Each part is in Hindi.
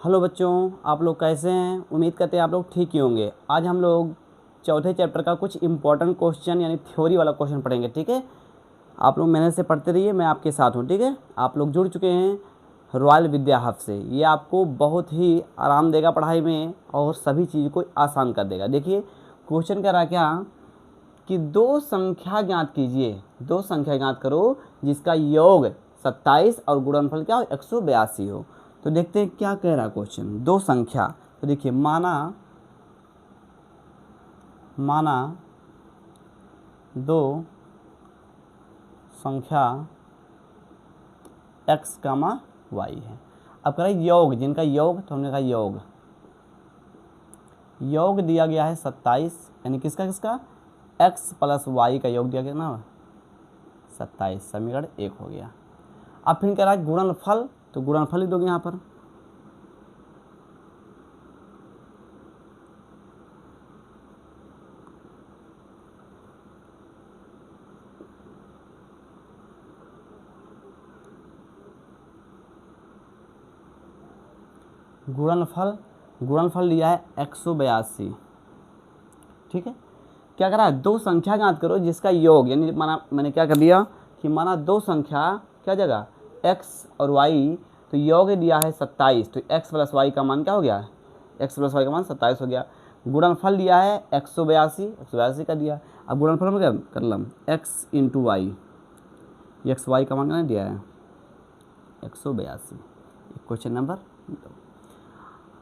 हेलो बच्चों, आप लोग कैसे हैं। उम्मीद करते हैं आप लोग ठीक ही होंगे। आज हम लोग चौथे चैप्टर का कुछ इंपॉर्टेंट क्वेश्चन यानी थ्योरी वाला क्वेश्चन पढ़ेंगे। ठीक है, आप लोग मेहनत से पढ़ते रहिए, मैं आपके साथ हूँ। ठीक है, आप लोग जुड़ चुके हैं रॉयल विद्या हब से। ये आपको बहुत ही आराम देगा पढ़ाई में और सभी चीज़ को आसान कर देगा। देखिए क्वेश्चन कह रहा क्या कि दो संख्या ज्ञात कीजिए। दो संख्या ज्ञात करो जिसका योग 27 और गुणनफल क्या हो 182 हो। तो देखते हैं क्या कह रहा है क्वेश्चन। दो संख्या, तो देखिए माना दो संख्या x, y है। अब कह रहा है योग, जिनका योग, तो हमने कहा योग दिया गया है 27, यानी किसका x प्लस वाई का योग दिया गया ना 27। समीकरण 1 हो गया। अब फिर कह रहा है गुणनफल, तो गुणनफल लिख दोगे यहाँ पर। गुणनफल लिया है 182। ठीक है, क्या करा है दो संख्या ज्ञात करो जिसका योग, यानी माना मैंने क्या कर दिया कि माना दो संख्या क्या जगह x और y, तो योग दिया है 27, तो x प्लस वाई का मान क्या हो गया, x प्लस वाई का मान 27 हो गया। गुणनफल दिया है 182 का दिया। अब गुणनफल में क्या कर लम x into y, x y का मान कितना दिया है 182। Question number 2।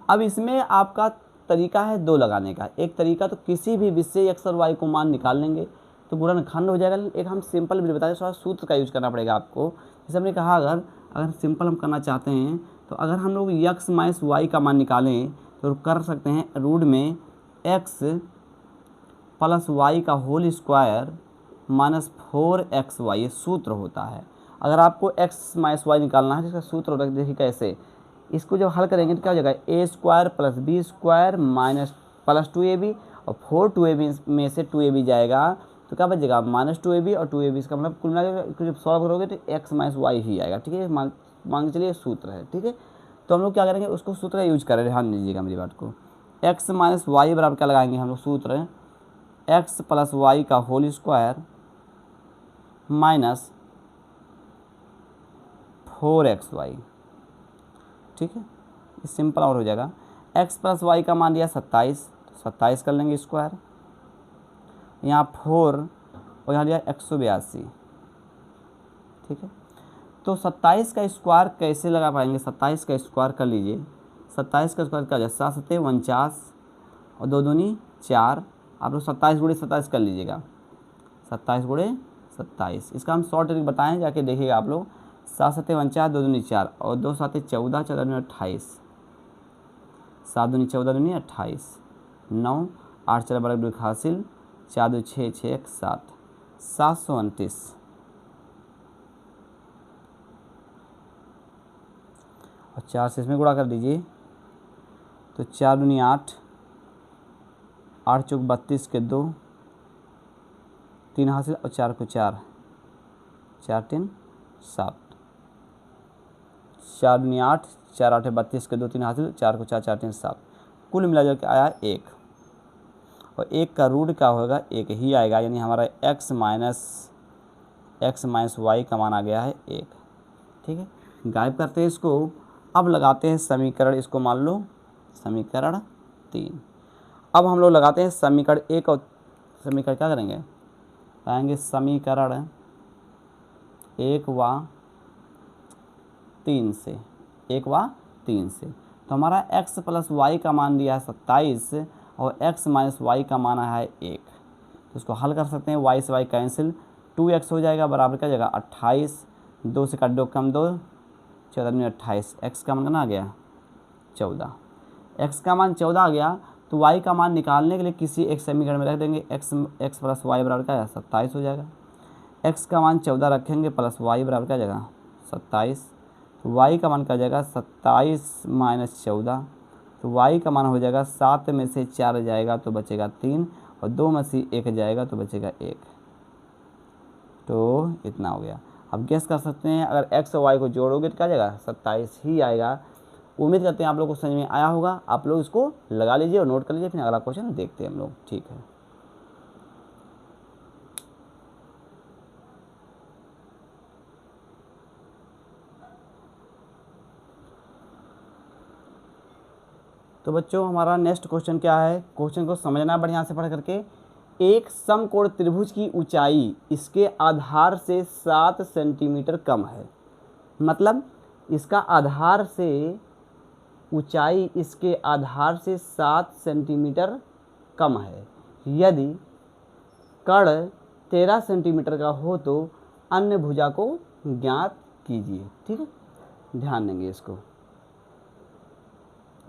अब इसमें आपका तरीका है दो लगाने का। एक तरीका तो किसी भी विषय x और y को मान निकाल लेंगे तो गुणनखंड हो जाएगा। एक हम सिंपल भी बताएं, थोड़ा सूत्र का यूज करना पड़ेगा आपको। जैसे हमने कहा अगर सिंपल हम करना चाहते हैं तो अगर हम लोग x माइनस वाई का मान निकालें तो कर सकते हैं रूट में x प्लस वाई का होल स्क्वायर माइनस 4xy, ये सूत्र होता है। अगर आपको x माइनस वाई निकालना है जिसका सूत्र होता है, देखिए कैसे इसको जब हल करेंगे तो क्या हो जाएगा A square plus B square minus plus 2ab, और 4 में से 2ab जाएगा तो क्या बचेगा माइनस 2ab, और 2ab इसका मतलब कुल मिलाकर जब सॉल्व करोगे तो x माइनस वाई ही आएगा। ठीक है, मान के चलिए सूत्र है। ठीक है, तो हम लोग क्या करेंगे उसको सूत्र का यूज करें, ध्यान दीजिएगा मेरी बात को। x माइनस वाई बराबर क्या लगाएंगे हम लोग सूत्र x प्लस वाई का होल स्क्वायर माइनस 4xy। ठीक है, ये सिंपल और हो जाएगा। x प्लस वाई का मान दिया 27, तो 27 कर लेंगे स्क्वायर, यहाँ 4 और यहाँ दिया 182। ठीक है, तो 27 का स्क्वायर कैसे लगा पाएंगे, 27 का स्क्वायर कर लीजिए। 27 का स्क्वायर क्या हो जाए 7 सत्ते 49 और 2 दूनी 4। आप लोग 27 गुणे 27 कर लीजिएगा, 27 गुणे 27। इसका हम शॉर्ट ट्रिक बताएं, जाके देखिएगा आप लोग। 7 सत्ते 49, 2 दूनी 4 और 2 साते 14, 14 दूनी 28, 7 दूनी 14 दूनी 28, 9 8 4 12 2 हासिल, 4 2 6 6 1 7, 729। और 4 से इसमें गुणा कर दीजिए तो 4 दूनी 8, 8 चौक 32 के 2, 3 हासिल और 4 को 4, 4 3 7, 4 दूनी 8, 4 8 32 के 2, 3 हासिल, 4 को 4 4 3 7। कुल मिला जो आया 1, और 1 का रूट क्या होगा 1 ही आएगा, यानी हमारा x माइनस वाई का मान आ गया है 1। ठीक है, गायब करते हैं इसको। अब लगाते हैं समीकरण, इसको मान लो समीकरण 3। अब हम लोग लगाते हैं समीकरण 1 और समीकरण क्या करेंगे लगाएंगे समीकरण 1 व 3 से, 1 व 3 से। तो हमारा x प्लस वाई का मान दिया है 27 और x माइनस वाई का मान आया है 1। तो इसको हल कर सकते हैं, y से y कैंसिल, 2x हो जाएगा बराबर क्या जाएगा 28, 2 से काट 2 कम 2, 14 में 28। x का मान कितना आ गया 14। x का मान 14 आ गया, तो y का मान निकालने के लिए किसी एक समीकरण में रख देंगे। x प्लस वाई बराबर क्या है 27 हो जाएगा। x का मान 14 रखेंगे प्लस y बराबर क्या जाएगा 27, तो y का मान क्या जाएगा 27 माइनस 14, तो y का मान हो जाएगा 7 में से 4 जाएगा तो बचेगा 3, और 2 में से 1 जाएगा तो बचेगा 1। तो इतना हो गया। अब गेस कर सकते हैं, अगर x और y को जोड़ोगे तो क्या जाएगा 27 ही आएगा। उम्मीद करते हैं आप लोग को समझ में आया होगा। आप लोग इसको लगा लीजिए और नोट कर लीजिए, फिर अगला क्वेश्चन देखते हैं हम लोग। ठीक है, तो बच्चों हमारा नेक्स्ट क्वेश्चन क्या है, क्वेश्चन को समझना बढ़िया से पढ़ करके। एक समकोण त्रिभुज की ऊंचाई इसके आधार से 7 सेंटीमीटर कम है। मतलब इसका आधार से ऊंचाई इसके आधार से 7 सेंटीमीटर कम है। यदि कर्ण 13 सेंटीमीटर का हो तो अन्य भुजा को ज्ञात कीजिए। ठीक है, ध्यान देंगे इसको,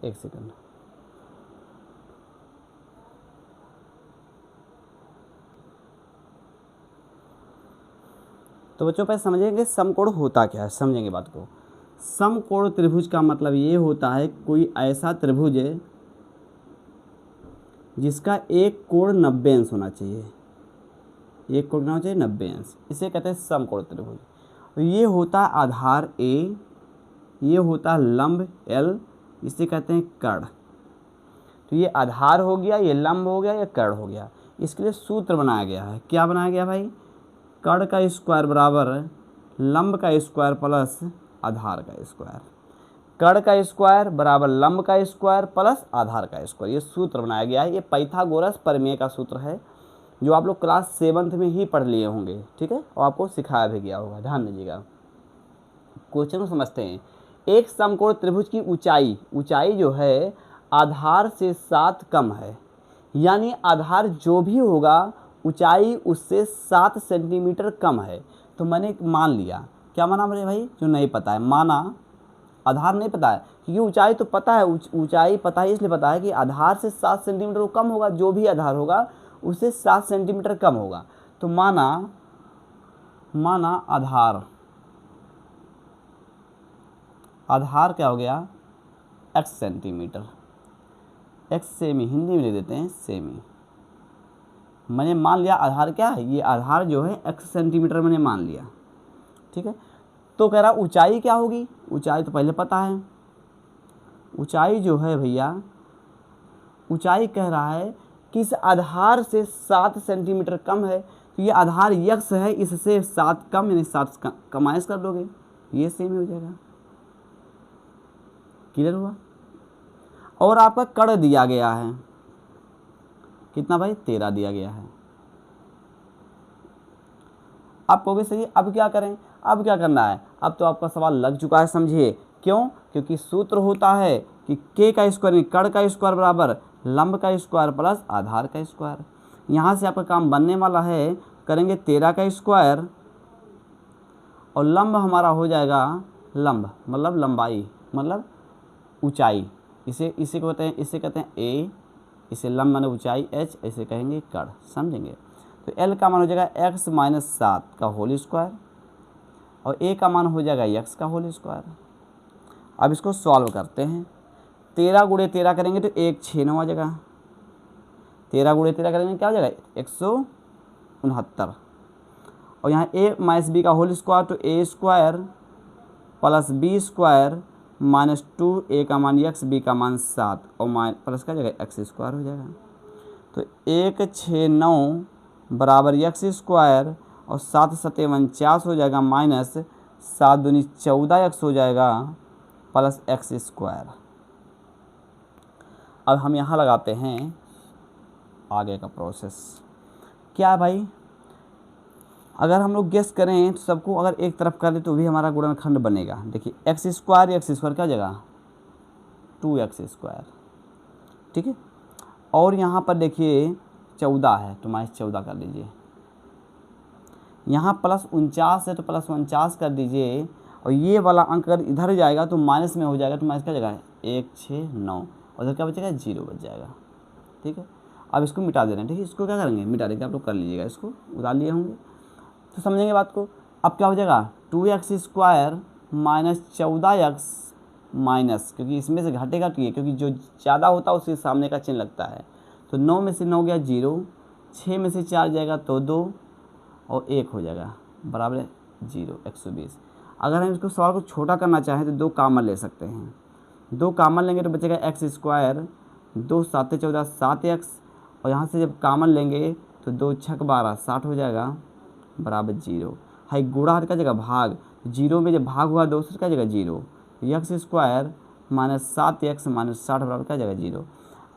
एक सेकंड। तो बच्चों पहले समझेंगे समकोण होता क्या है, समझेंगे बात को। समकोण त्रिभुज का मतलब ये होता है कोई ऐसा त्रिभुज है जिसका एक कोण 90 अंश होना चाहिए, एक कोण होना चाहिए 90 अंश, इसे कहते हैं समकोण त्रिभुज। तो ये होता है आधार ए, ये होता है लंब एल, इसे कहते हैं कर्ण। तो ये आधार हो गया, ये लंब हो गया, ये कर्ण हो गया। इसके लिए सूत्र बनाया गया है। क्या बनाया गया भाई? कर्ण का स्क्वायर बराबर लंब का स्क्वायर प्लस आधार का स्क्वायर। कर्ण का स्क्वायर बराबर लंब का स्क्वायर प्लस आधार का स्क्वायर, ये सूत्र बनाया गया है। ये पाइथागोरस प्रमेय का सूत्र है जो आप लोग क्लास 7th में ही पढ़ लिए होंगे। ठीक है, और आपको सिखाया भी गया होगा। ध्यान दीजिएगा, क्वेश्चन को समझते हैं। एक समकोण त्रिभुज की ऊंचाई, ऊंचाई जो है आधार से 7 कम है, यानी आधार जो भी होगा ऊंचाई उससे 7 सेंटीमीटर कम है। तो मैंने मान लिया, क्या माना मेरे भाई? जो नहीं पता है माना, आधार नहीं पता है, क्योंकि ऊंचाई तो पता है, ऊंचाई पता है इसलिए पता है कि आधार से 7 सेंटीमीटर कम होगा, जो भी आधार होगा उससे 7 सेंटीमीटर कम होगा। तो माना आधार, आधार क्या हो गया? x centimetre, x semi, Hindi में ले देते हैं सेमी। मैंने मान लिया आधार क्या है, ये आधार जो है x सेंटीमीटर मैंने मान लिया। ठीक है, तो कह रहा ऊंचाई क्या होगी? ऊंचाई तो पहले पता है, ऊंचाई जो है भैया, ऊंचाई कह रहा है कि इस आधार से 7 सेंटीमीटर कम है। तो ये आधार x है, इससे 7 कम, यानी 7 का माइनस कर दोगे, ये सेम हो जाएगा। क्लियर हुआ? और आपका कर्ण दिया गया है कितना भाई? 13 दिया गया है। आप कहोगे सही, अब क्या करें? अब क्या करना है? अब तो आपका सवाल लग चुका है, समझिए क्यों? क्योंकि सूत्र होता है कि k का स्क्वायर, कर्ण का स्क्वायर बराबर लंब का स्क्वायर प्लस आधार का स्क्वायर। यहाँ से आपका काम बनने वाला है, करेंगे 13 का स्क्वायर और लंब हमारा हो जाएगा, लंब मतलब लंबाई मतलब ऊंचाई, इसे कहते हैं, इसे कहते हैं a, इसे लंब माने ऊंचाई h, इसे कहेंगे कर्ण। समझेंगे? तो l का मान हो जाएगा x माइनस 7 का होल स्क्वायर और a का मान हो जाएगा x का होल स्क्वायर। अब इसको सॉल्व करते हैं। 13 गुणे 13 करेंगे तो 1 6 9 आ जाएगा। 13 गुणे 13 करेंगे क्या हो जाएगा? 169। और यहाँ a माइनस b का होल स्क्वायर, तो a square plus b square minus 2, a का मान x, b का मान 7 और प्लस का जगह x स्क्वायर हो जाएगा। तो 169 बराबर x स्क्वायर और 7 7 49 हो जाएगा, माइनस 7 दूनी 14x हो जाएगा प्लस x स्क्वायर। अब हम यहाँ लगाते हैं आगे का प्रोसेस। क्या भाई? अगर हम लोग गेस करें तो सबको अगर एक तरफ कर दे तो भी हमारा गुणनखंड बनेगा। देखिए x स्क्वायर क्या जगह 2x स्क्वायर। ठीक है, और यहाँ पर देखिए 14 है तो माइनस 14 कर दीजिए। यहाँ प्लस 49 है तो प्लस 49 कर दीजिए। और ये वाला अंक अगर इधर जाएगा तो माइनस में हो जाएगा, तो माइनस क्या जगह 1 6 9 और इधर क्या बचेगा? 0 बच जाएगा। ठीक है, अब इसको मिटा दे रहे हैं। ठीक है, इसको क्या करेंगे? मिटा देंगे। आप लोग कर लीजिएगा, इसको उतार लिए होंगे तो समझेंगे बात को। अब क्या हो जाएगा? 2x square minus 14x minus, क्योंकि इसमें से घटेगा तो ये, क्योंकि जो ज़्यादा होता है उसके सामने का चिन्ह लगता है। तो 9 में से 9 गया 0, 6 में से 4 जाएगा तो 2 और 1 हो जाएगा बराबर 0, 120। अगर हम इसको सवाल को छोटा करना चाहें तो 2 कॉमन ले सकते हैं। 2 कॉमन लेंगे तो बचेगा एक्स स्क्वायर, 2 7 14 7x, और यहाँ से जब कॉमन लेंगे तो 2 6 12 60 हो जाएगा बराबर 0। हाई गुणा हर का जगह भाग, 0 में जब भाग हुआ 2 से क्या जगह 0, x square minus 7x minus 60 बराबर क्या जगह 0।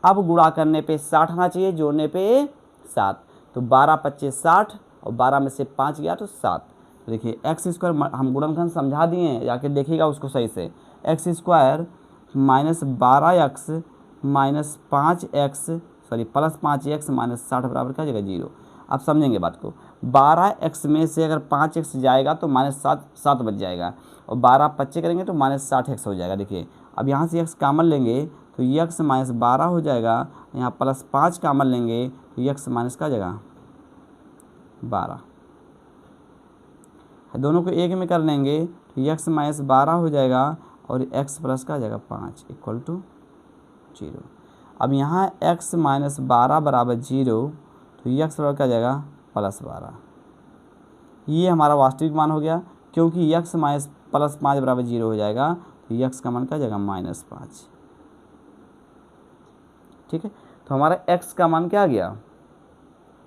अब गुणा करने पे 60 आना चाहिए, जोड़ने पे 7, तो 12 25 60 और 12 में से 5 गया तो 7। देखिए एक्स स्क्वायर हम गुणनखंड समझा दिए हैं, जाके देखिएगा उसको सही से। X square minus 12x minus 5x sorry plus 5x minus 60 बराबर क्या जगह 0। आप समझेंगे बात को। 12x में से अगर 5x जाएगा तो माइनस 7 बच जाएगा, और 12 25 करेंगे तो माइनस 60x हो जाएगा। देखिए अब यहाँ से x कॉमन लेंगे तो x माइनस 12 हो जाएगा, यहाँ प्लस 5 कॉमन लेंगे तो x माइनस का जगह 12, दोनों को एक में कर लेंगे तो x माइनस 12 हो जाएगा और x प्लस का जगह 5 इक्वल टू 0। अब यहाँ x माइनस 12 बराबर 0, तो x बराबर का जाएगा प्लस 12। ये हमारा वास्तविक मान हो गया, क्योंकि x माइनस प्लस 5 बराबर 0 हो जाएगा, तो x का मान का जाएगा माइनस 5। ठीक है, तो हमारा x का मान क्या आ गया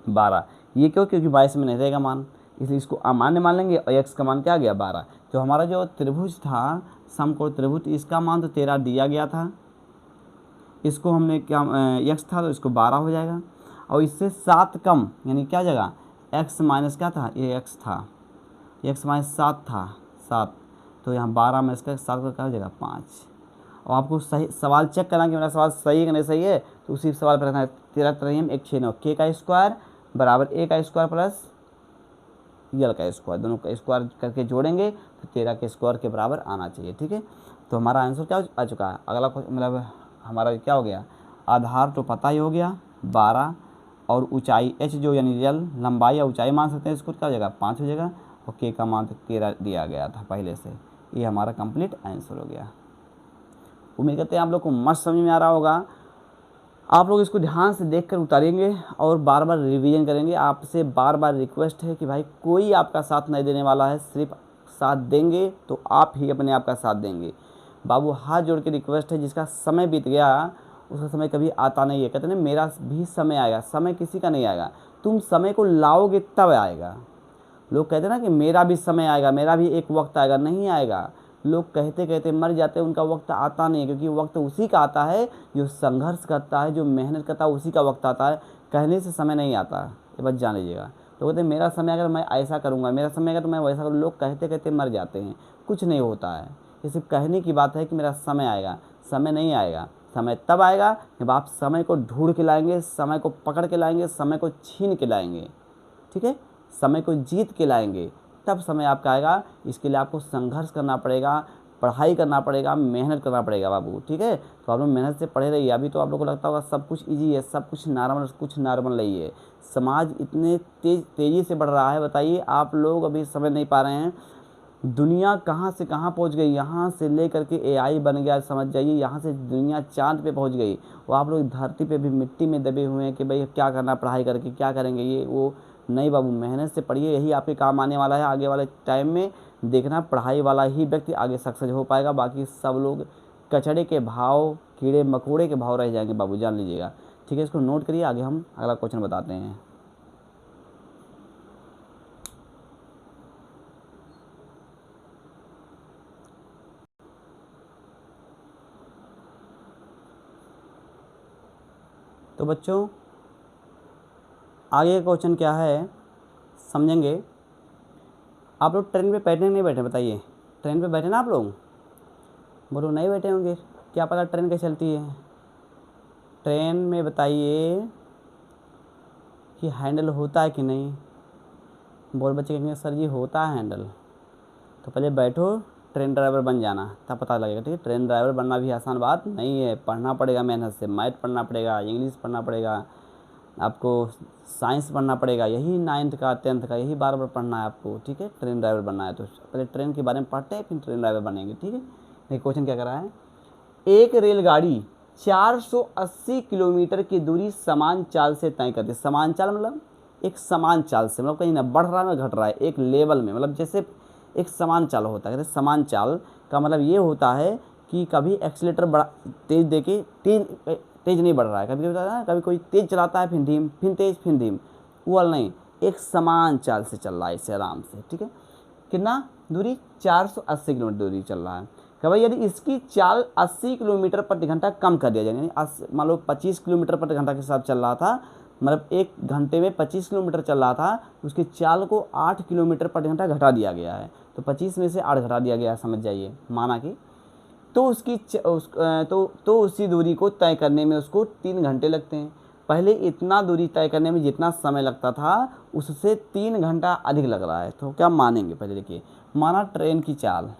12। ये क्यों, क्योंकि 22 में नहीं रहेगा मान, इसलिए इसको अमान्य मान लेंगे, और x का मान क्या आ गया 12। तो हमारा जो त्रिभुज था समकोण त्रिभुज, इसका मान तो 13 दिया गया था, इसको हमने क्या x था तो इसको 12 हो जाएगा, और इससे 7 कम यानी क्या जगह x माइनस क्या था, ये x था, x माइनस 7 था 7, तो यहाँ 12 में इसका 7 का क्या हो जाएगा 5। और आपको सही सवाल चेक करना कि मेरा सवाल सही है कि नहीं सही है, तो उसी सवाल पर रखना है 13 3 1 6 9 k का स्क्वायर बराबर a का स्क्वायर प्लस यल का स्क्वायर, दोनों का स्क्वायर करके जोड़ेंगे तो 13 के स्क्वायर के बराबर आना चाहिए। ठीक है, तो हमारा आंसर क्या आ चुका है। अगला मतलब हमारा क्या हो गया, आधार तो पता ही हो गया 12, और ऊंचाई h जो यानी रियल लंबाई या ऊंचाई मान सकते हैं, इसको क्या हो जाएगा 5 हो जाएगा, और k का मान तो 13 दिया गया था पहले से। ये हमारा कंप्लीट आंसर हो गया। उम्मीद करते हैं आप लोग को मस्त समझ में आ रहा होगा। आप लोग इसको ध्यान से देखकर उतारेंगे और बार बार रिवीजन करेंगे। आपसे बार बार रिक्वेस्ट है कि भाई कोई आपका साथ नहीं देने वाला है, सिर्फ साथ देंगे तो आप ही अपने आप का साथ देंगे। बाबू हाथ जोड़ के रिक्वेस्ट है, जिसका समय बीत गया उसका समय कभी आता नहीं है। कहते हैं मेरा भी समय आएगा, समय किसी का नहीं आएगा, तुम समय को लाओगे तब आएगा। लोग कहते हैं ना कि मेरा भी समय आएगा, मेरा भी एक वक्त आएगा, नहीं आएगा। लोग कहते कहते मर जाते हैं, उनका वक्त आता नहीं है, क्योंकि वक्त उसी का आता है जो संघर्ष करता है, जो मेहनत करता है, उसी का वक्त आता है। कहने से समय नहीं आता है, ये बात जान लीजिएगा। तो कहते हैं मेरा समय अगर मैं ऐसा करूँगा, मेरा समय अगर मैं वैसा करूँ, लोग कहते कहते मर जाते हैं, कुछ नहीं होता है। ये सिर्फ कहने की बात है कि मेरा समय आएगा, समय नहीं आएगा। समय तब आएगा जब आप समय को ढूंढ के लाएंगे, समय को पकड़ के लाएंगे, समय को छीन के लाएंगे। ठीक है, समय को जीत के लाएंगे, तब समय आपका आएगा। इसके लिए आपको संघर्ष करना पड़ेगा, पढ़ाई करना पड़ेगा, मेहनत करना पड़ेगा बाबू। ठीक है, तो आप लोग मेहनत से पढ़े रहिए। अभी तो आप लोग को लगता होगा सब कुछ इजी है, सब कुछ नॉर्मल, कुछ नॉर्मल नहीं है। समाज इतने तेज़ी से बढ़ रहा है, बताइए आप लोग अभी समझ नहीं पा रहे हैं। दुनिया कहाँ से कहाँ पहुँच गई, यहाँ से ले करके AI बन गया, समझ जाइए। यहाँ से दुनिया चाँद पे पहुँच गई, और आप लोग धरती पे भी मिट्टी में दबे हुए हैं कि भाई क्या करना, पढ़ाई करके क्या करेंगे, ये वो। नहीं बाबू, मेहनत से पढ़िए, यही आपके काम आने वाला है आगे वाले टाइम में। देखना पढ़ाई वाला ही व्यक्ति आगे सक्सेस हो पाएगा, बाकी सब लोग कचड़े के भाव, कीड़े मकोड़े के भाव रह जाएंगे बाबू, जान लीजिएगा। ठीक है, इसको नोट करिए, आगे हम अगला क्वेश्चन बताते हैं। तो बच्चों आगे का क्वेश्चन क्या है समझेंगे। आप लोग ट्रेन पे बैठे नहीं बैठे, बताइए। ट्रेन पे बैठे ना आप लोग, बोलो नहीं बैठे होंगे, क्या पता ट्रेन कैसे चलती है। ट्रेन में बताइए कि हैंडल होता है कि नहीं। बोल बच्चे कहेंगे सर जी होता है हैंडल। तो पहले बैठो, ट्रेन ड्राइवर बन जाना, तब पता लगेगा। ठीक है, ट्रेन ड्राइवर बनना भी आसान बात नहीं है, पढ़ना पड़ेगा मेहनत से। मैथ पढ़ना पड़ेगा, इंग्लिश पढ़ना पड़ेगा, आपको साइंस पढ़ना पड़ेगा, यही 9th का 10th का यही बार बार पढ़ना है आपको। ठीक है, ट्रेन ड्राइवर बनना है तो पहले ट्रेन के बारे में पढ़ते हैं, फिर ट्रेन ड्राइवर बनेंगे। ठीक है, देखिए क्वेश्चन क्या कर रहा है। एक रेलगाड़ी 480 किलोमीटर की दूरी समान चाल से तय करती है। समान चाल मतलब एक समान चाल से, मतलब कहीं ना बढ़ रहा है ना घट रहा है, एक लेवल में, मतलब जैसे एक समान चाल होता है। समान चाल का मतलब ये होता है कि कभी एक्सीलेटर बड़ा तेज़ दे के तेज़ नहीं बढ़ रहा है, कभी कभी होता है ना, कभी कोई तेज़ चलाता है फिर धीम, फिर तेज़ फिर धीम, वो वाला नहीं, एक समान चाल से चल रहा है इसे आराम से। ठीक है, कितना दूरी, 480 किलोमीटर दूरी चल रहा है। कि भाई यदि इसकी चाल 80 किलोमीटर प्रति घंटा कम कर दिया जाए, यानी मान लो 25 किलोमीटर प्रति घंटा के साथ चल रहा था, मतलब 1 घंटे में 25 किलोमीटर चल रहा था, उसकी चाल को 8 किलोमीटर प्रति घंटा घटा दिया गया है। तो 25 में से 8 घटा दिया गया है, समझ जाइए, माना कि तो उसकी तो उसी दूरी को तय करने में उसको 3 घंटे लगते हैं। पहले इतना दूरी तय करने में जितना समय लगता था उससे 3 घंटा अधिक लग रहा है। तो क्या मानेंगे, पहले देखिए, माना ट्रेन की चाल,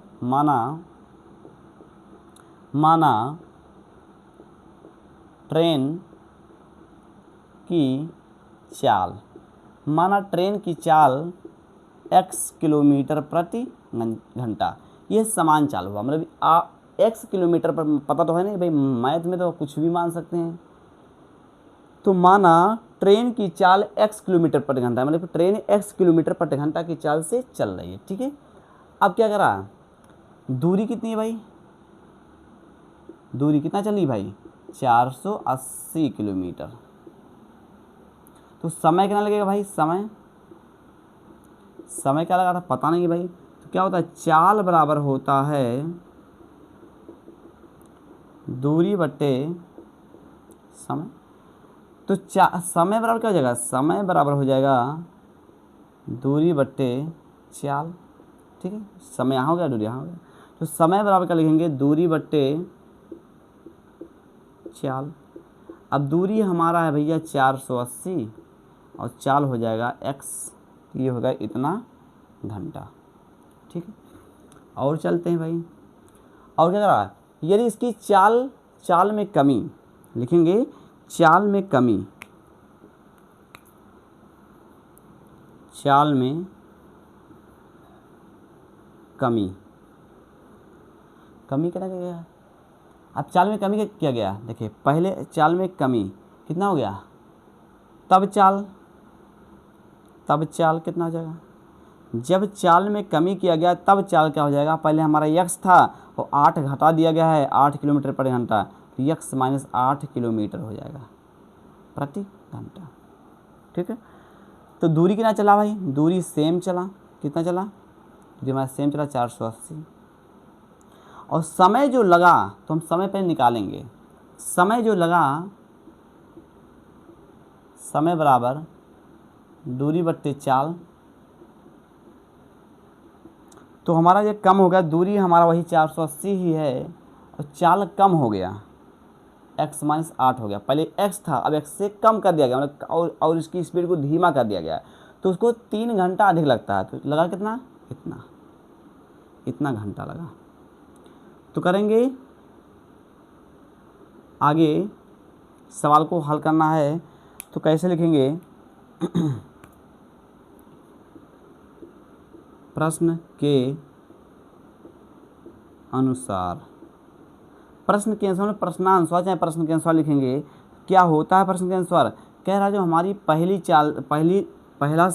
माना ट्रेन की चाल x किलोमीटर प्रति घंटा, ये समान चाल हुआ, मतलब x किलोमीटर पर, पता तो है नहीं भाई, मैथ में तो कुछ भी मान सकते हैं। तो माना ट्रेन की चाल x किलोमीटर प्रति घंटा, मतलब ट्रेन x किलोमीटर प्रति घंटा की चाल से चल रही है। ठीक है, अब क्या करा, दूरी कितनी है भाई, दूरी कितना चली भाई, 480 किलोमीटर। तो समय कितना लगेगा भाई, समय क्या लगा था पता नहीं भाई। तो क्या होता है, चाल बराबर होता है दूरी बट्टे समय। तो समय बराबर क्या हो जाएगा, समय बराबर हो जाएगा दूरी बट्टे चाल। ठीक है, समय यहाँ हो गया, दूरी यहाँ हो गया, तो समय बराबर क्या लिखेंगे, दूरी बट्टे चाल। अब दूरी हमारा है भैया 480 और चाल हो जाएगा x, ये होगा इतना घंटा। ठीक है, और चलते हैं भाई, और क्या कर रहा है, यदि इसकी चाल में कमी लिखेंगे, चाल में कमी कितना गया। अब चाल में कमी क्या गया, देखिए पहले चाल में कमी कितना हो गया, तब चाल कितना हो जाएगा, जब चाल में कमी किया गया तब चाल क्या हो जाएगा, पहले हमारा यक्स था वो 8 घटा दिया गया है 8 किलोमीटर प्रति घंटा, तो यक्स माइनस 8 किलोमीटर हो जाएगा प्रति घंटा। ठीक है, तो दूरी कितना चला भाई, दूरी सेम चला, कितना चला, दूरी हमारा सेम चला 480। और समय जो लगा, तो हम समय पे निकालेंगे, समय जो लगा, समय बराबर दूरी बट्टे चाल। तो हमारा ये कम हो गया, दूरी हमारा वही 480 ही है और चाल कम हो गया, x माइनस 8 हो गया, पहले x था अब x से कम कर दिया गया, मतलब और इसकी स्पीड को धीमा कर दिया गया, तो उसको 3 घंटा अधिक लगता है। तो लगा कितना, इतना घंटा लगा। तो करेंगे आगे, सवाल को हल करना है, तो कैसे लिखेंगे प्रश्न के अनुसार, प्रश्नानुसार चाहे प्रश्न के अनुसार लिखेंगे। क्या होता है प्रश्न के अनुसार, कह रहा जो हमारी पहला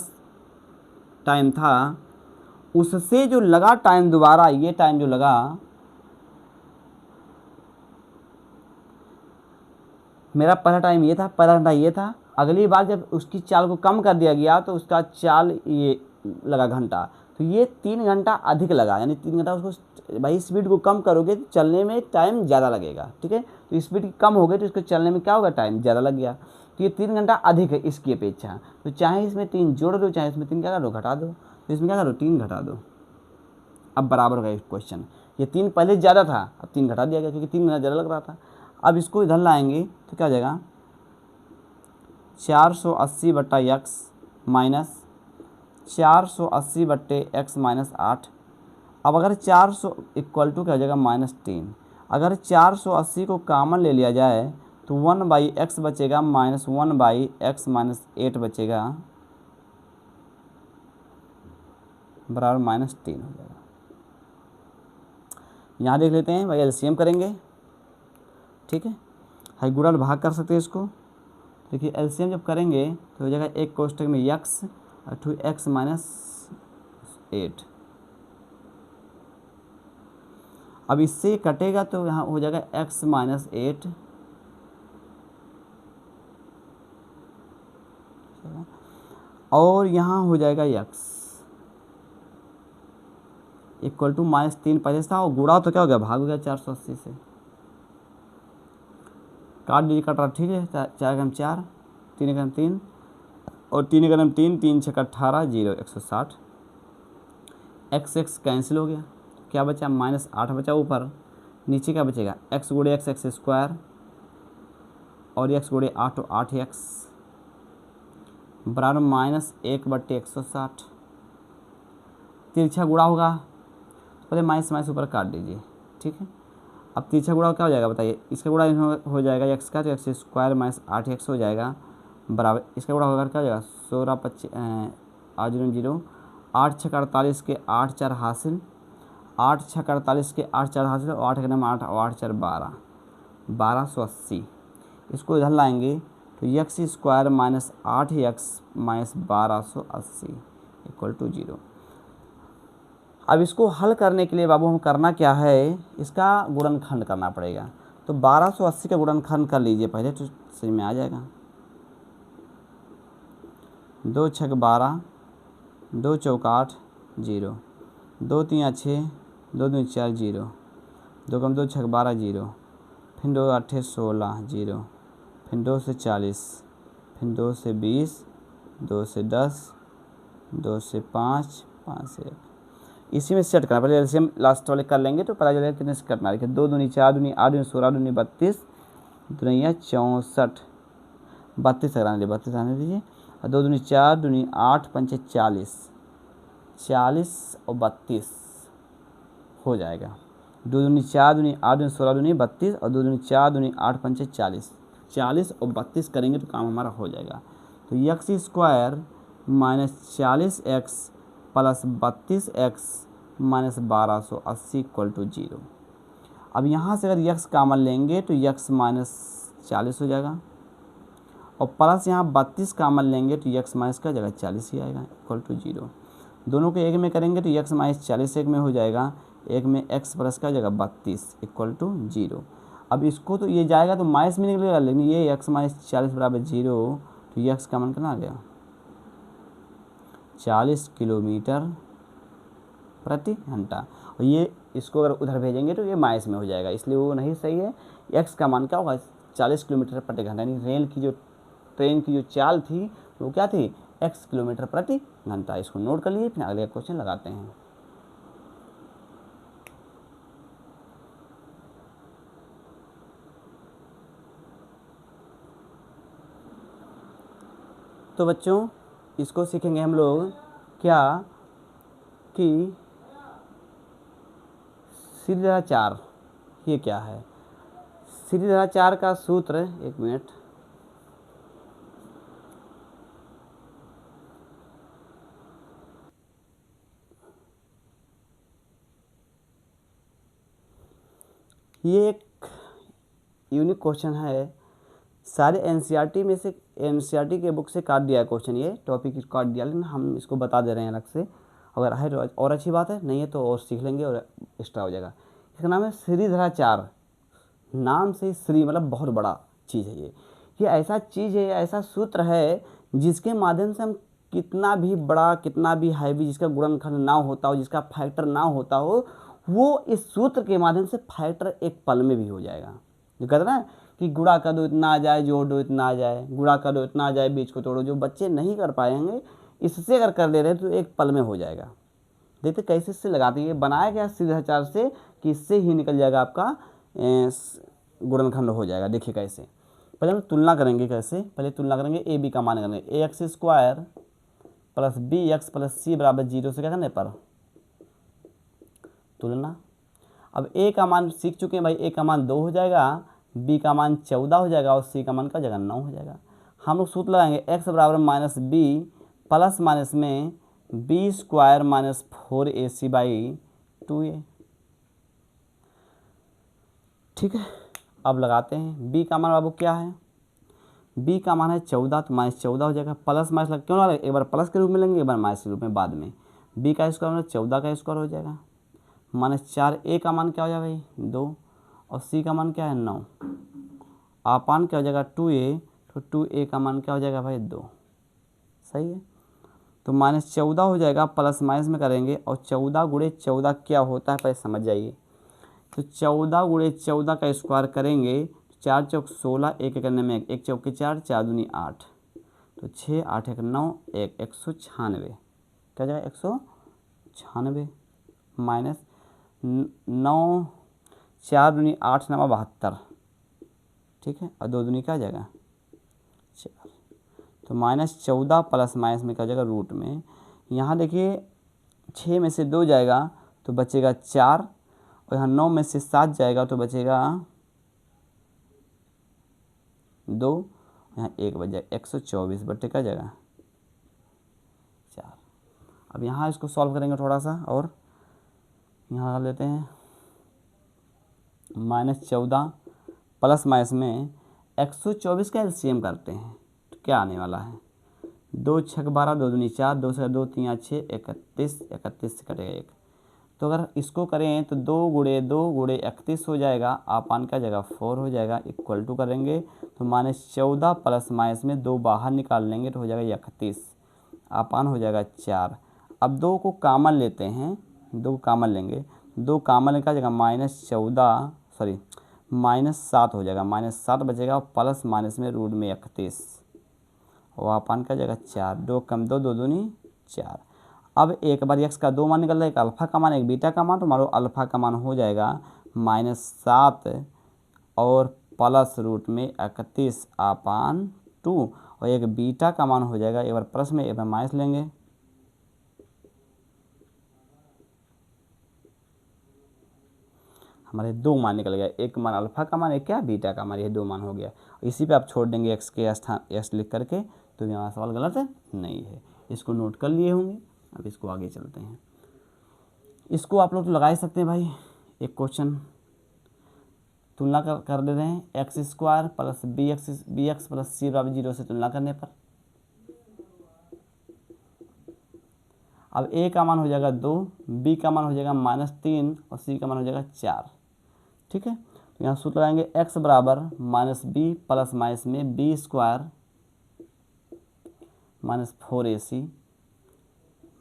टाइम था उससे जो लगा टाइम दोबारा, ये टाइम जो लगा, मेरा पहला टाइम ये था, पहला घंटा ये था, अगली बार जब उसकी चाल को कम कर दिया गया तो उसका चाल ये लगा घंटा, तो ये 3 घंटा अधिक लगा, यानी 3 घंटा उसको, भाई स्पीड को कम करोगे तो चलने में टाइम ज़्यादा लगेगा। ठीक है, तो स्पीड कम हो गई तो इसको चलने में क्या होगा, टाइम ज़्यादा लग गया, तो ये 3 घंटा अधिक है इसकी अपेक्षा। तो चाहे इसमें 3 जोड़ दो, चाहे इसमें 3 क्या करो घटा दो, तो इसमें क्या करो 3 घटा दो, अब बराबर हो गया क्वेश्चन। ये 3 पहले ज़्यादा था, अब 3 घटा दिया गया क्योंकि 3 घंटा ज़्यादा लग रहा था। अब इसको इधर लाएंगे तो क्या हो जाएगा, 480 बट्टा x माइनस 480 बट्टे x माइनस 8। अब अगर 400 इक्वल टू क्या हो जाएगा, -3। अगर 480 को कॉमन ले लिया जाए तो 1/x बचेगा, माइनस 1/x माइनस 8 बचेगा, बराबर -3 हो जाएगा। यहाँ देख लेते हैं भाई, एलसीएम करेंगे। ठीक है, हाई गुणा भाग कर सकते हैं इसको। देखिए एलसीएम जब करेंगे तो हो जाएगा, एक कोष्ठक में x और 2x माइनस 8। अब इससे कटेगा तो यहाँ हो जाएगा x माइनस 8 और यहाँ हो जाएगा x इक्वल टू -3 पहले था और गुणा तो क्या हो गया, भाग हो गया 480 से। काट दीजिए, कट रहा, ठीक है। 4 ग्राम 4, 3 ग्राम 3 और 3 ग्राम 3, 3 छक्का 18, 0 160। x कैंसिल हो गया, क्या बचा, -8 बचा ऊपर, नीचे क्या बचेगा, x गुड़े x स्क्वायर और x गुड़े 8 तो 8x बराबर -1/160। तिरछा गुणा होगा, पहले माइनस ऊपर काट दीजिए, ठीक है। अब तिरछा गुणा क्या हो जाएगा बताइए, इसका गुणा हो जाएगा x का, तो x स्क्वायर -8x हो जाएगा बराबर, इसका गुणा होगा क्या हो जाएगा 16 25 8 0 8 6 48 के 8 4 हासिल, 8 6 48 के 8 4 हासिल और 8 के नाम 8 और 8 4 12, 1280। इसको इधर लाएंगे तो x square -8x -1280 equal to 0। अब इसको हल करने के लिए बाबू हम करना क्या है, इसका गुणनखंड करना पड़ेगा। तो 1280 का गुणनखंड कर लीजिए पहले, तो समझ में आ जाएगा। 2 6 12, 2 चौक 8 0, 2 3 6, 2 2 4 0, 2 कम 2 6 12 0, फिर 2 8 16 0, फिर 2 से 40, फिर 2 से 20, 2 से 10, 2 से 5, 5 से 1। इसी में सेट करना, पहले एलसीएम लास्ट वाले कर लेंगे तो पता चलेगा कितने से कटना है। 2 दूनी 4 दूनी 8 दूनी 16 दूनी 32 दुनिया 64, 32 कराने दीजिए, 32 आने दीजिए। और 2 दूनी 4 दूनी 8 पंचे 40, 40 और 32 हो जाएगा। 2 दूनी 4 दूनी 8 दूनी 16 दूनी 32 और 2 दूनी 4 दूनी 8 पंचे 40, 40 और 32 करेंगे तो काम हमारा हो जाएगा। तो x square -40x plus 32x -1280 equal to 0। अब यहाँ से अगर x कामन लेंगे तो x -40 हो जाएगा और प्लस यहाँ 32 कामन लेंगे तो x माइनस का जगह 40 ही आएगा इक्वल टू 0। दोनों को एक में करेंगे तो x -40 एक में हो जाएगा, एक में x प्लस का जगह 32 इक्वल टू 0। अब इसको तो ये जाएगा तो माइनस में निकलेगा, लेकिन ये x -40 बराबर 0, तो ये x कामन करना आ गया 40 किलोमीटर प्रति घंटा। और ये इसको अगर उधर भेजेंगे तो ये माइनस में हो जाएगा, इसलिए वो नहीं सही है। x का मान क्या होगा 40 किलोमीटर प्रति घंटा, यानी ट्रेन की जो चाल थी वो क्या थी, x किलोमीटर प्रति घंटा। इसको नोट कर लीजिए, फिर अगले क्वेश्चन लगाते हैं। तो बच्चों इसको सीखेंगे हम लोग क्या कि सीधी धारा 4 ये क्या है। सीधी धारा 4 का सूत्र, एक मिनट, ये एक यूनिक क्वेश्चन है, सारे एनसीईआरटी में से, एनसीईआरटी के बुक से काट दिया है क्वेश्चन, ये टॉपिक काट दिया, लेकिन हम इसको बता दे रहे हैं अलग से। अगर है तो और अच्छी बात है, नहीं है तो और सीख लेंगे और एक्स्ट्रा हो जाएगा। इसका नाम है सीधी धारा 4। नाम से श्री मतलब बहुत बड़ा चीज़ है ये ऐसा चीज़ है, ऐसा सूत्र है जिसके माध्यम से हम कितना भी बड़ा, कितना भी हैवी, जिसका गुणनखंड ना होता हो, जिसका फैक्टर ना होता हो, वो इस सूत्र के माध्यम से फैक्टर एक पल में भी हो जाएगा। जो कहते ना कि गुणा कर दो इतना आ जाए, जोड़ दो इतना आ जाए, गुणा कर दो इतना आ जाए, बीच को तोड़ो, जो बच्चे नहीं कर पाएंगे इससे अगर कर ले रहे तो एक पल में हो जाएगा। देखते कैसे इससे लगाते हैं, बनाया गया सीधा 4 से कि इससे ही निकल जाएगा आपका गुणनखंड हो जाएगा। देखिए कैसे, पहले हम तुलना करेंगे, कैसे पहले तुलना करेंगे, ए बी का मान करेंगे, A X square plus B X plus C बराबर 0 से क्या करने पर तुलना। अब ए का मान सीख चुके हैं भाई, ए का मान 2 हो जाएगा, बी का मान 14 हो जाएगा और सी का मान का जगह 9 हो जाएगा। हम लोग सूत्र लगाएंगे एक्स बराबर माइनस बी प्लस माइनस में b square minus 4ac by 2a। ठीक है, अब लगाते हैं। बी का मान बाबू क्या है, बी का मान है 14, तो माइनस 14 हो जाएगा। प्लस माइनस क्यों लगा, एक बार प्लस के रूप में लेंगे, एक बार माइनस के रूप में बाद में। बी का स्क्वायर मतलब 14 का स्क्वायर हो जाएगा, -4 ए का मान क्या हो जाएगा भाई 2 और सी का मान क्या है 9, आपान क्या हो जाएगा 2a, तो 2a का मान क्या हो जाएगा भाई 2। सही है, तो -14 हो जाएगा, प्लस माइनस में करेंगे और 14 गुणे 14 क्या होता है पहले समझ जाइए। तो 14 गुणे 14 का स्क्वायर करेंगे, 4 चौक 16, एक करने में एक चौक के 4, 4 दूनी 8, तो 6 8 1 9 196, क्या जाएगा 196 माइनस 9, 4 दूनी 8 9 72, ठीक है, और 2 दूनी क्या जाएगा 4, तो -14 प्लस माइनस में क्या हो जाएगा रूट में। यहाँ देखिए 6 में से 2 जाएगा तो बचेगा 4, और यहाँ 9 में से 7 जाएगा तो बचेगा 2, यहाँ 1 बच जाएगा 124 बट्टे क्या जाएगा 4। अब यहाँ इसको सॉल्व करेंगे थोड़ा सा, और यहाँ कर लेते हैं -14 प्लस माइनस में 124 का एलसीएम करते हैं तो क्या आने वाला है 2 6 12, 2 दूनी 4, 2 से 2 3 6 31, 31 से कटेगा 1, तो अगर इसको करें तो 2 गुणे 2 गुणे 31 हो जाएगा, आपान का जगह 4 हो जाएगा, इक्वल टू करेंगे तो -14 प्लस माइनस में 2 बाहर निकाल लेंगे तो हो जाएगा 31, आपान हो जाएगा 4। अब 2 को कामन लेते हैं, 2 को कामन लेंगे, 2 कामन लेकर जगह -14 सॉरी -7 हो जाएगा, -7 बचेगा, प्लस माइनस में रूट में 31 और आपान का जगह 4, 2 कम 2 2 दूनी 4। अब एक बार एक्स का 2 मान निकल रहा है, एक अल्फ़ा का मान एक बीटा का मान, तो मानो अल्फ़ा का मान हो जाएगा -7 और प्लस रूट में 31 आपान 2, और एक बीटा का मान हो जाएगा, एक बार प्लस में एक बार माइनस लेंगे, हमारे 2 मान निकल गया, एक मान अल्फ़ा का मान एक क्या बीटा का मान, ये 2 मान हो गया। इसी पे आप छोड़ देंगे एक्स के स्थान एक्स लिख करके, तो यहाँ सवाल गलत है नहीं है, इसको नोट कर लिए होंगे। अब इसको आगे चलते हैं, इसको आप लोग तो लगा ही सकते हैं भाई। एक क्वेश्चन तुलना कर देते हैं, x² plus B X plus C बराबर 0 से तुलना करने पर, अब a का मान हो जाएगा 2, b का मान हो जाएगा -3 और c का मान हो जाएगा 4, ठीक है। तो यहाँ सूत्र लगाएंगे x बराबर -b प्लस माइनस में b² -4ac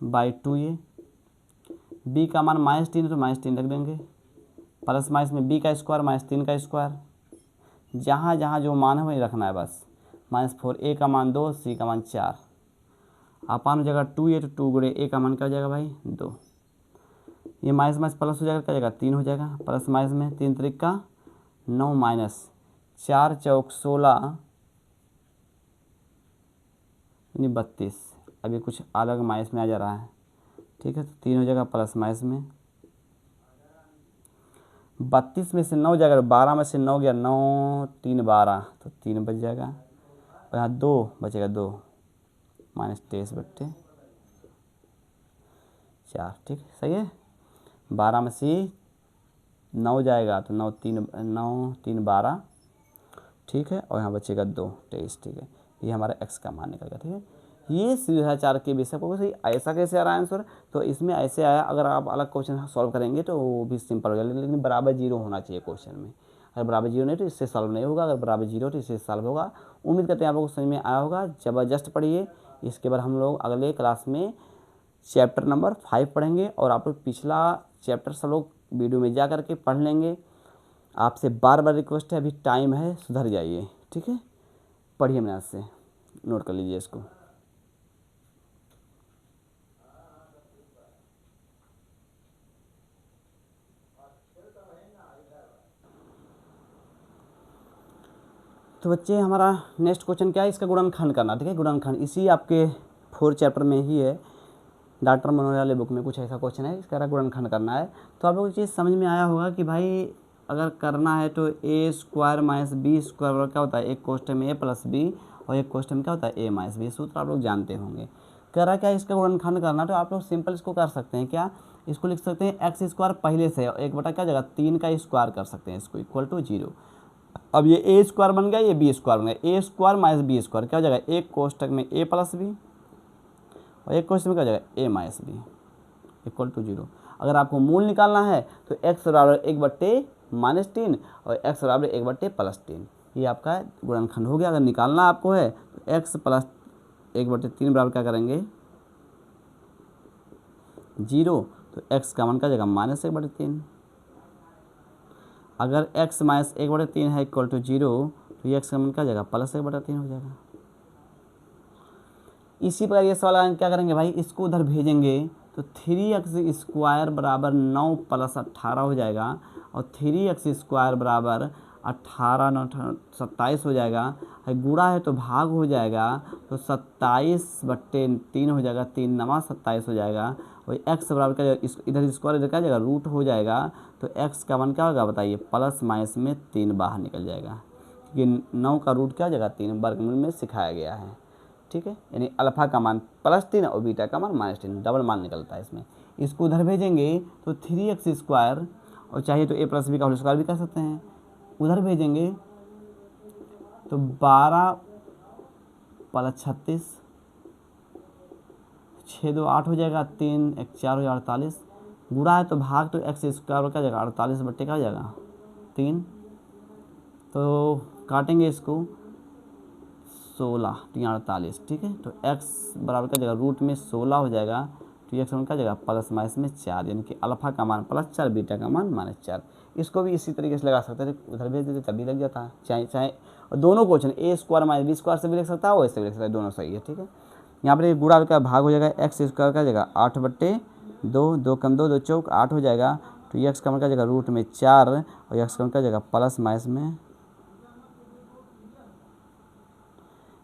by 2a, b का मान -3 तो -3 रख देंगे, प्लस माइनस में b का स्क्वायर -3 का स्क्वायर, जहाँ जहाँ जो मान है वही रखना है बस, -4, a का मान 2, c का मान 4, आपान हो जाएगा 2a, तो 2 गुणे a का मान क्या हो जाएगा भाई 2, ये माइनस माइनस प्लस हो जाएगा, क्या जाएगा 3 हो जाएगा, प्लस माइनस में 3 3 का 9 माइनस 4 चौक 16 यानी 32, अभी कुछ अलग माइनस में आ जा रहा है, ठीक है, तो 3 हो जाएगा प्लस माइनस में, 32 में से 9 जाएगा, 12 में से 9 गया, 9 3 12, तो 3 बच जाएगा, और यहाँ 2 बचेगा 2 -23 बट्टे 4, ठीक सही है। 12 में से 9 जाएगा तो 9 3 12, ठीक है, और यहाँ बचेगा 2 23, ठीक है, ये हमारा x का मान निकल गया, ठीक है। ये शिष्टाचार के विषय को सही ऐसा कैसे आ रहा है आंसर, तो इसमें ऐसे आया, अगर आप अलग क्वेश्चन सॉल्व करेंगे तो वो भी सिंपल हो जाएगा, लेकिन बराबर 0 होना चाहिए क्वेश्चन में, अगर बराबर 0 नहीं तो इससे सॉल्व नहीं होगा, अगर बराबर 0 तो इससे सॉल्व होगा। उम्मीद करते हैं आप लोगों को समझ में आया होगा, ज़बरदस्त पढ़िए। इसके बाद हम लोग अगले क्लास में चैप्टर नंबर 5 पढ़ेंगे, और आप लोग पिछला चैप्टर सब लोग वीडियो में जा करके पढ़ लेंगे। आपसे बार बार रिक्वेस्ट है, अभी टाइम है, सुधर जाइए, ठीक है, पढ़िए मेरे से, नोट कर लीजिए इसको। तो बच्चे हमारा नेक्स्ट क्वेश्चन क्या है, इसका गुणनखंड करना, ठीक है, गुणनखंड इसी आपके 4 चैप्टर में ही है, डॉक्टर मनोहर वाले बुक में कुछ ऐसा क्वेश्चन है, इसका गुणनखंड करना है। तो आप लोगों को चीज़ समझ में आया होगा कि भाई अगर करना है तो a² - b² क्या होता है, एक क्वेश्चन में a प्लस b और एक क्वेश्चन में क्या होता है a माइनस b, सूत्र आप लोग जानते होंगे। करा क्या इसका गुणनखंड करना, तो आप लोग सिंपल इसको कर सकते हैं, क्या इसको लिख सकते हैं x² पहले से, और 1 क्या जगह 3 का स्क्वायर कर सकते हैं इसको, इक्वल टू 0। अब ये a² बन गया, ये b² बन गया, a² - b² क्या हो जाएगा, एक कोष्टक में a प्लस b और एक क्वेश्चन में क्या हो जाएगा a minus b equal to 0। अगर आपको मूल निकालना है तो x बराबर 1/-3 और x बराबर 1/+3, ये आपका गुणनखंड हो गया। अगर निकालना आपको है तो x प्लस 1/3 बराबर क्या करेंगे 0, तो x का मान क्या जाएगा -1/3। अगर x -1/3 है इक्वल टू 0, तो ये x का मान क्या जाएगा +1/3 हो जाएगा। इसी प्रकार ये सवाल क्या करेंगे भाई, इसको उधर भेजेंगे तो 3x² बराबर 9 + 18 हो जाएगा और 3x² बराबर 18 9 27 हो जाएगा। गुणा है तो भाग हो जाएगा, तो 27/3 हो जाएगा, 3 9 27 हो जाएगा। और x बराबर क्या जाएगा, इधर स्क्वायर इधर क्या जाएगा रूट हो जाएगा, तो x का मान क्या होगा बताइए, प्लस माइनस में 3 बाहर निकल जाएगा, क्योंकि 9 का रूट क्या हो जाएगा 3 वर्गमूल में सिखाया गया है। ठीक है, यानी अल्फा का मान +3 और बीटा का मान -3, डबल मान निकलता है इसमें। इसको उधर भेजेंगे तो 3x² और चाहिए तो a + b का होल स्क्वायर भी कर सकते हैं, उधर भेजेंगे तो 12 + 36 6 2 8 हो जाएगा, 3 1 4 हो जाएगा 48। गुणा है तो भाग तो x² क्या जाएगा 48/, क्या जाएगा 3, तो काटेंगे इसको 16 3 48। ठीक है, तो x बराबर क्या जाएगा रूट में 16 हो जाएगा, तो x क्या जाएगा प्लस माइनस में 4, यानी कि अल्फा का मान +4 बीटा का मान -4। इसको भी इसी तरीके से लगा सकते थे, उधर भेज देते तभी लग जाता है। चाहे और दोनों क्वेश्चन a² - b² से भी लिख सकता है, वैसे भी लिख सकता है, दोनों सही है। ठीक है, यहाँ पर गुणा का भाग हो जाएगा, x² का जाएगा 8/2, 2 कम 2 2 चौक 8 हो जाएगा, तो x का मान क्या जाएगा रूट में 4 और x का मान क्या जाएगा प्लस माइनस में,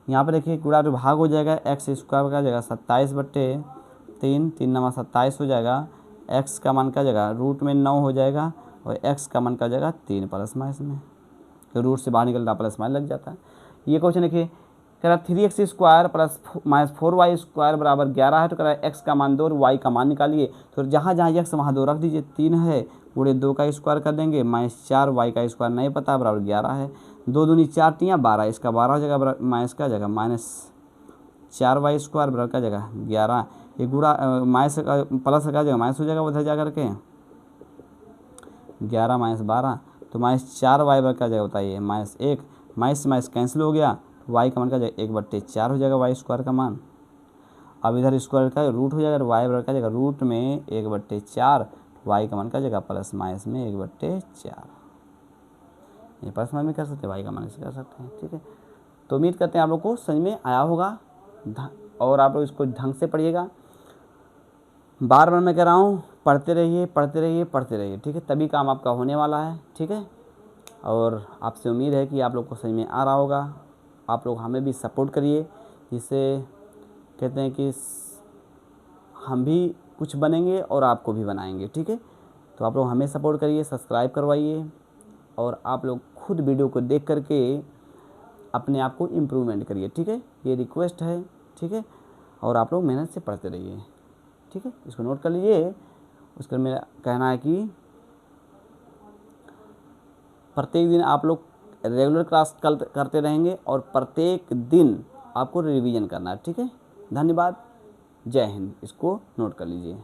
यहाँ पर देखिए गुणा तो भाग हो जाएगा, x² का जाएगा 27/3, 3 9 27 हो जाएगा, x का मान क्या जाएगा रूट में 9 हो जाएगा और x का मान क्या जाएगा 3 प्लस माइनस में, तो रूट से बाहर निकलता प्लस माइनस लग जाता है। ये क्वेश्चन देखिए कह रहा 3x² + -4y² बराबर 11 है, तो कह रहा है x का मान 2 और y का मान निकालिए। तो जहाँ जहाँ x वहाँ 2 रख दीजिए, 3 है गुणे 2 का स्क्वायर कर देंगे -4 y का स्क्वायर नहीं पता बराबर 11 है, 2 दूनी 4 3 12, इसका 12 हो जाएगा, माइनस क्या जाएगा -4y² बराबर क्या जाएगा 11। ये गुणा माइनस का प्लस का जाएगा माइनस हो जाएगा उधर जा करके 11 - 12, तो -4y बराबर क्या जाएगा बताइए -1, माइनस माइनस कैंसिल हो गया, y का मान क्या जाएगा 1/4 हो जाएगा y² का मान। अब इधर स्क्वायर का रूट हो जाएगा, y बराबर क्या जाएगा रूट में 1/4, y का मान क्या जाएगा प्लस माइनस में 1/4। ये प्लस माइनस में कर सकते हैं, y का मान ऐसे कर सकते हैं। ठीक है, तो उम्मीद करते हैं आप लोग को समझ में आया होगा और आप लोग इसको ढंग से पढ़िएगा। बार बार मैं कह रहा हूँ पढ़ते रहिए पढ़ते रहिए पढ़ते रहिए। ठीक है, तभी काम आपका होने वाला है। ठीक है, और आपसे उम्मीद है कि आप लोग को समझ में आ रहा होगा। आप लोग हमें भी सपोर्ट करिए, जिससे कहते हैं कि हम भी कुछ बनेंगे और आपको भी बनाएंगे। ठीक है, तो आप लोग हमें सपोर्ट करिए, सब्सक्राइब करवाइए और आप लोग खुद वीडियो को देख करके अपने आप को इम्प्रूवमेंट करिए। ठीक है, ये रिक्वेस्ट है। ठीक है, और आप लोग मेहनत से पढ़ते रहिए। ठीक है, इसको नोट कर लीजिए। उसका मेरा कहना है कि प्रत्येक दिन आप लोग रेगुलर क्लास करते रहेंगे और प्रत्येक दिन आपको रिवीजन करना है। ठीक है, धन्यवाद, जय हिंद। इसको नोट कर लीजिए।